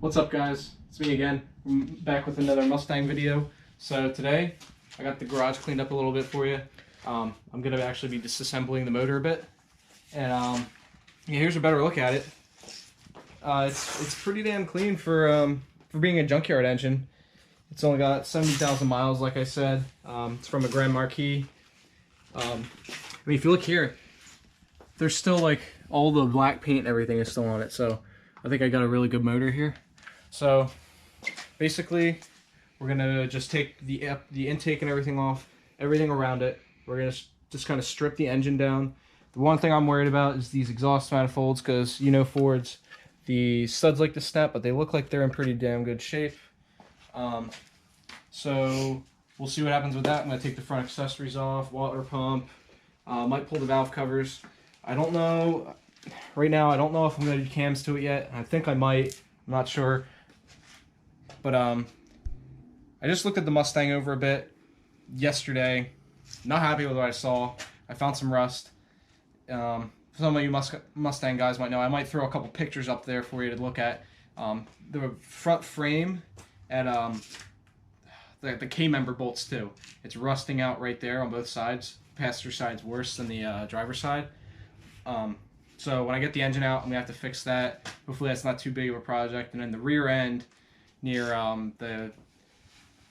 What's up, guys? It's me again. I'm back with another Mustang video. So today I got the garage cleaned up a little bit for you. I'm gonna actually be disassembling the motor a bit, and yeah, here's a better look at it. It's pretty damn clean for being a junkyard engine. It's only got 70,000 miles, like I said. It's from a Grand Marquis. I mean, if you look here, there's still like all the black paint and everything is still on it. So I think I got a really good motor here. So basically, we're gonna just take the intake and everything off, everything around it. We're gonna just kind of strip the engine down. The one thing I'm worried about is these exhaust manifolds, because you know Fords, the studs like to snap, but they look like they're in pretty damn good shape. So we'll see what happens with that. I'm gonna take the front accessories off, water pump, might pull the valve covers. I don't know right now. I don't know if I'm gonna do cams to it yet. I think I might. I'm not sure. But I just looked at the Mustang over a bit yesterday. Not happy with what I saw. I found some rust. Some of you Mustang guys might know. I might throw a couple pictures up there for you to look at. The front frame and the K-member bolts too. It's rusting out right there on both sides. Passenger side's worse than the driver's side. So when I get the engine out, I'm gonna have to fix that. Hopefully that's not too big of a project. And then the rear end near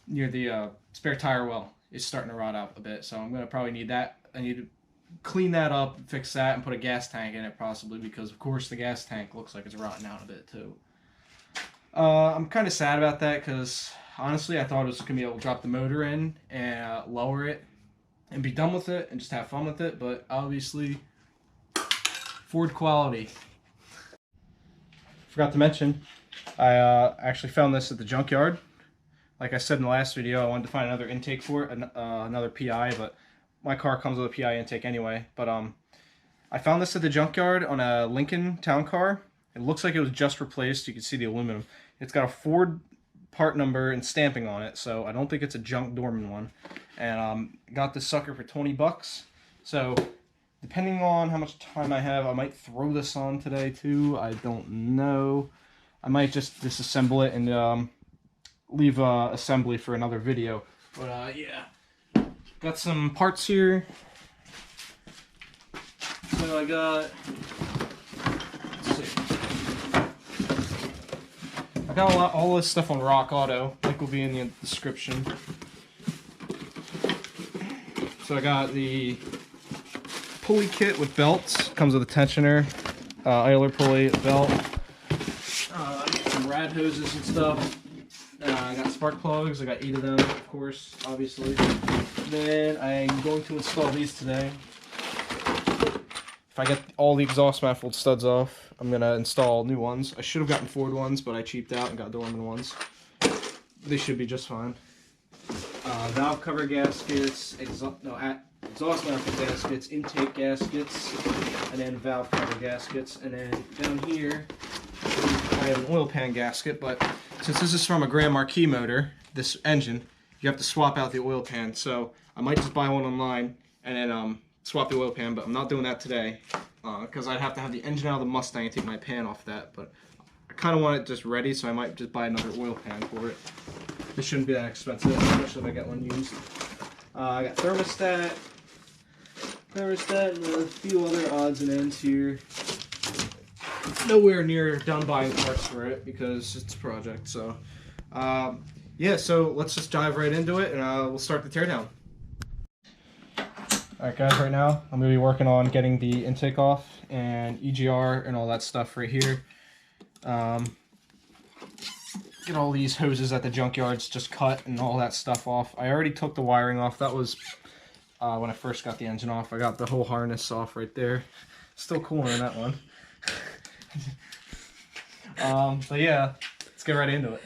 the spare tire well is starting to rot out a bit. So I'm gonna probably need that. I need to clean that up, fix that, and put a gas tank in it possibly, because of course the gas tank looks like it's rotting out a bit too. I'm kind of sad about that, because honestly I thought it was gonna be able to drop the motor in and lower it and be done with it and just have fun with it, but obviously Ford quality. Forgot to mention, I actually found this at the junkyard. Like I said in the last video, I wanted to find another intake for it, another PI, but my car comes with a PI intake anyway. But I found this at the junkyard on a Lincoln Town Car. It looks like it was just replaced. You can see the aluminum. It's got a Ford part number and stamping on it, so I don't think it's a junk Dorman one. And got this sucker for 20 bucks. So depending on how much time I have, I might throw this on today too. I don't know. I might just disassemble it and leave assembly for another video. But yeah, got some parts here. So I got, let's see, I got all this stuff on Rock Auto. Link will be in the description. So I got the pulley kit with belts. Comes with a tensioner, idler pulley, belt. I got some rad hoses and stuff. I got spark plugs. I got 8 of them, of course, obviously. Then I'm going to install these today. If I get all the exhaust manifold studs off, I'm gonna install new ones. I should have gotten Ford ones, but I cheaped out and got Dorman ones. They should be just fine. Valve cover gaskets, exhaust manifold gaskets, intake gaskets, and then valve cover gaskets. And then down here, I have an oil pan gasket, but since this is from a Grand Marquis motor, this engine, you have to swap out the oil pan. So I might just buy one online and then swap the oil pan, but I'm not doing that today because I'd have to have the engine out of the Mustang and take my pan off that. But I kind of want it just ready, so I might just buy another oil pan for it. This shouldn't be that expensive, especially if I get one used. I got thermostat, and a few other odds and ends here. Nowhere near done buying parts for it because it's a project. So yeah, so let's just dive right into it, and we'll start the teardown. Alright guys, right now I'm going to be working on getting the intake off and EGR and all that stuff right here. Get all these hoses at the junkyards just cut and all that stuff off. I already took the wiring off. That was when I first got the engine off. I got the whole harness off right there. Still cooler than that one. But yeah, let's get right into it.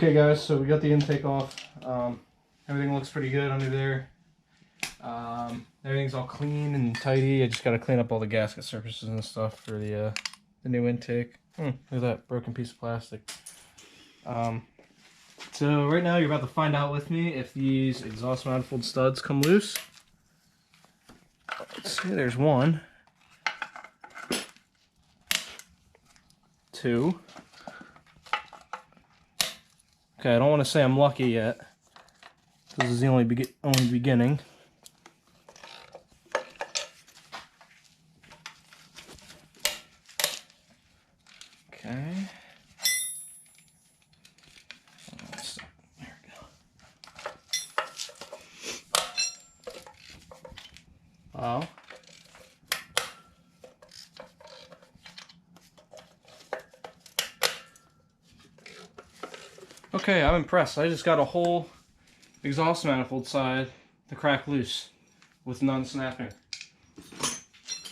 Okay guys, so we got the intake off. Everything looks pretty good under there. Everything's all clean and tidy. I just got to clean up all the gasket surfaces and stuff for the new intake. Look at that broken piece of plastic. So right now you're about to find out with me if these exhaust manifold studs come loose. Let's see, there's one. Two. Okay, I don't want to say I'm lucky yet. This is the only beginning. Okay. There we go. Wow. Okay, I'm impressed. I just got a whole exhaust manifold side to crack loose with none snapping.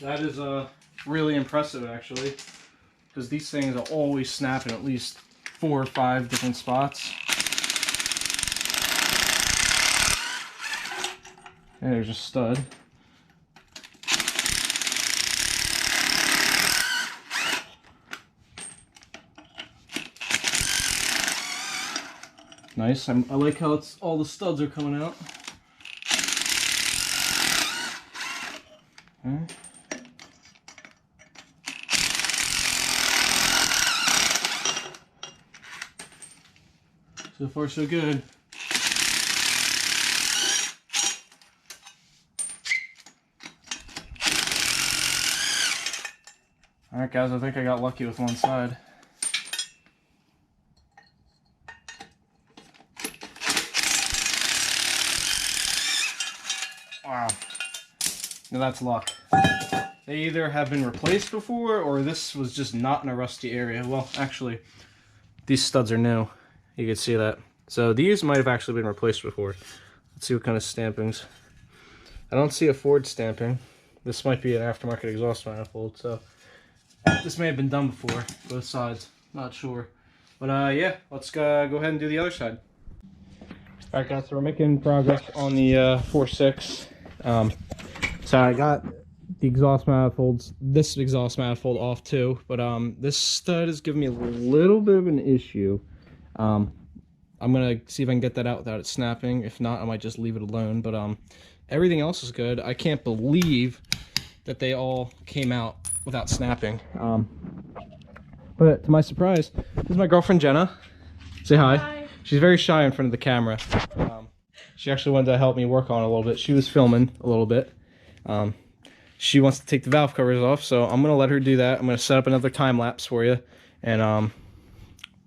That is really impressive actually, because these things are always snapping at least 4 or 5 different spots. And there's a stud. Nice. I like how all the studs are coming out. Okay. So far, so good. Alright guys, I think I got lucky with one side. Wow. Now that's luck. They either have been replaced before or this was just not in a rusty area. Well, actually, these studs are new. You can see that. So these might have actually been replaced before. Let's see what kind of stampings. I don't see a Ford stamping. This might be an aftermarket exhaust manifold, so this may have been done before, both sides. Not sure. But yeah, let's go ahead and do the other side. Alright guys, so we're making progress on the 4.6. So I got the exhaust manifolds, this exhaust manifold off too, but this stud is giving me a little bit of an issue. I'm gonna see if I can get that out without it snapping. If not, I might just leave it alone, but everything else is good. I can't believe that they all came out without snapping. But to my surprise, this is my girlfriend Jenna. Say hi. Hi. She's very shy in front of the camera. She actually wanted to help me work on it a little bit. She was filming a little bit. She wants to take the valve covers off, so I'm going to let her do that. I'm going to set up another time lapse for you, and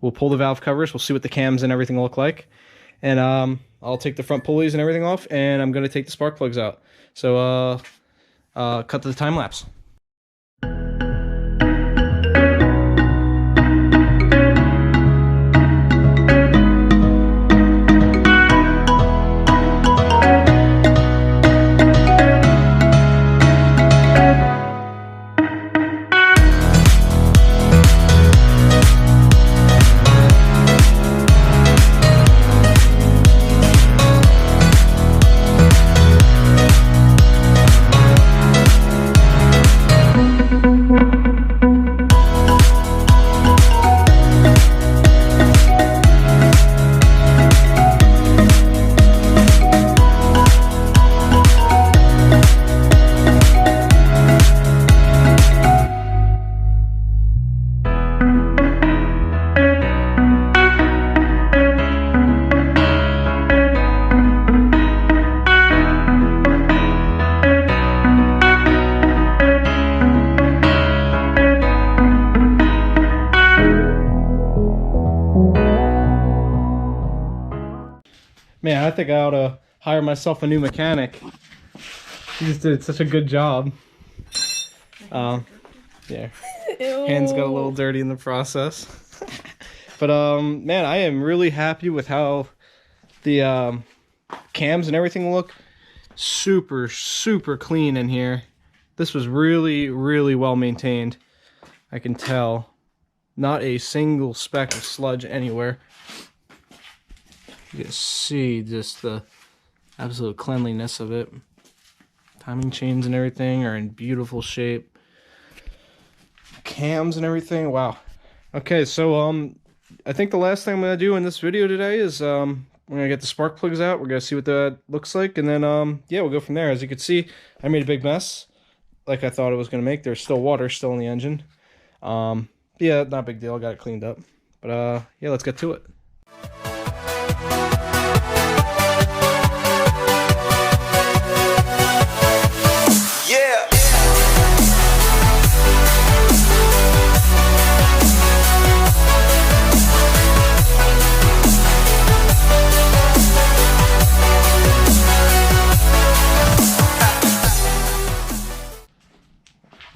we'll pull the valve covers. We'll see what the cams and everything look like, and I'll take the front pulleys and everything off, and I'm going to take the spark plugs out. So cut to the time lapse. Man, I think I ought to hire myself a new mechanic. He just did such a good job. Yeah. Hands got a little dirty in the process. But man, I am really happy with how the cams and everything look. Super clean in here. This was really well maintained. I can tell. Not a single speck of sludge anywhere. You can see just the absolute cleanliness of it. Timing chains and everything are in beautiful shape. Cams and everything, wow. Okay, so I think the last thing I'm gonna do in this video today is we're gonna get the spark plugs out. We're gonna see what that looks like, and then yeah, we'll go from there. As you can see, I made a big mess, like I thought it was gonna make. There's still water still in the engine. Yeah, not a big deal. Got it cleaned up. But yeah, let's get to it.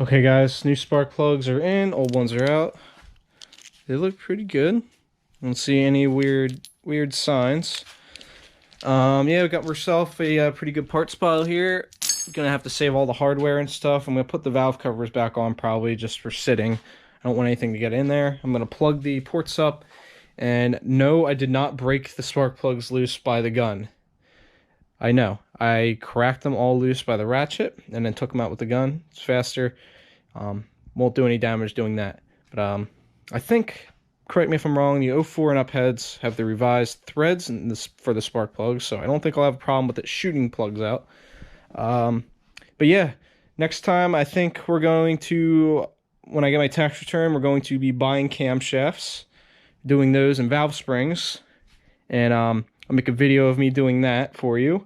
Okay guys, new spark plugs are in, old ones are out. They look pretty good. I don't see any weird signs. Yeah, we got ourselves a pretty good parts pile here. Gonna have to save all the hardware and stuff. I'm gonna put the valve covers back on probably just for sitting. I don't want anything to get in there. I'm gonna plug the ports up, and no, I did not break the spark plugs loose by the gun. I know. I cracked them all loose by the ratchet and then took them out with the gun. It's faster. Won't do any damage doing that. But I think, correct me if I'm wrong, the 04 and up heads have the revised threads in this for the spark plugs, so I don't think I'll have a problem with it shooting plugs out. But yeah, next time I think we're going to, when I get my tax return, we're going to be buying camshafts, doing those in valve springs, and I'll make a video of me doing that for you.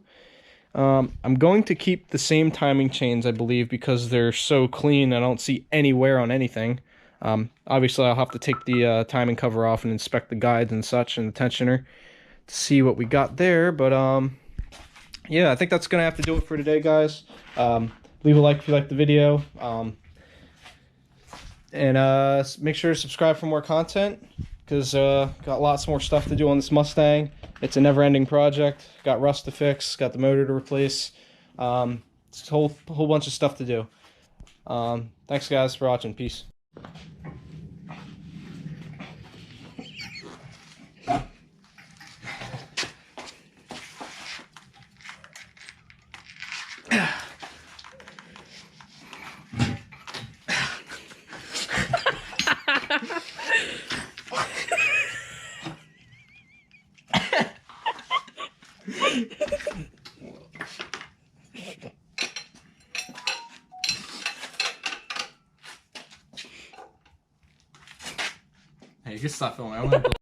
I'm going to keep the same timing chains, I believe, because they're so clean. I don't see any wear on anything. Obviously, I'll have to take the timing cover off and inspect the guides and such and the tensioner to see what we got there. But yeah, I think that's going to have to do it for today, guys. Leave a like if you liked the video. And make sure to subscribe for more content, because got lots more stuff to do on this Mustang. It's a never-ending project. Got rust to fix, got the motor to replace. It's a whole bunch of stuff to do. Thanks guys for watching. Peace. Hey, you can stop filming. I want to